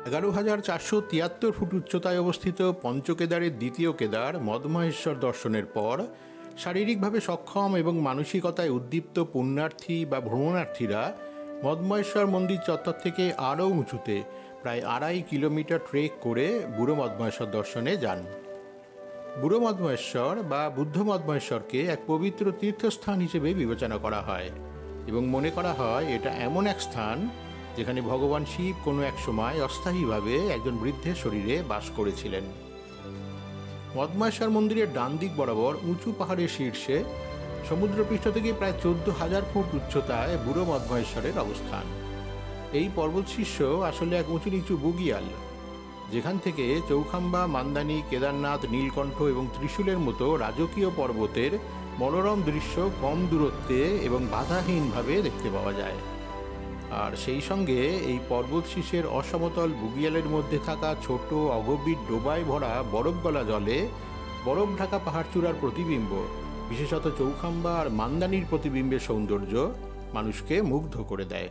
11,473 foot উচ্চতায় অবস্থিত পঞ্চকেদারের দ্বিতীয় কেদার মদমহেশ্বর দর্শনের পর শারীরিকভাবে সক্ষম এবং মানসিকতায় উদ্দীপ্ত পুণ্যার্থী বা ভ্রমণার্থীরা মদমহেশ্বর মন্দির চত্বর থেকে আরও উঁচুতে প্রায় 2.5 কিলোমিটার ট্রেক করে বুড়ো মদমহেশ্বর দর্শনে যান। বুড়ো মদমহেশ্বর বা বুদ্ধ মদমহেশ্বরকে এক পবিত্র তীর্থস্থান হিসেবে বিবেচনা করা হয় এবং মনে করা হয় এটা এমন এক স্থান যেখানে ভগবান শিব কোনো এক সময় অস্থায়ীভাবে একজন বৃদ্ধের শরীরে বাস করেছিলেন। মদমহেশ্বর মন্দিরের ডান দিক বরাবর উঁচু পাহাড়ের শীর্ষে সমুদ্রপৃষ্ঠ থেকে প্রায় 14,000 ফুট উচ্চতায় বুড়ো মদমহেশ্বরের অবস্থান। এই পর্বতশীর্ষ আসলে এক উঁচু নিচু বুগিয়াল, যেখান থেকে চৌখাম্বা, মান্দানি, কেদারনাথ, নীলকণ্ঠ এবং ত্রিশূলের মতো রাজকীয় পর্বতের মনোরম দৃশ্য কম দূরত্বে এবং বাধাহীনভাবে দেখতে পাওয়া যায়। আর সেই সঙ্গে এই পর্বত শীর্ষের অসমতল বুগিয়ালের মধ্যে থাকা ছোট অগভীর ডোবায় ভরা বরফ গলা জলে বরফ ঢাকা পাহাড়চূড়ার প্রতিবিম্ব, বিশেষত চৌখাম্বা আর মান্দানির প্রতিবিম্বের সৌন্দর্য মানুষকে মুগ্ধ করে দেয়।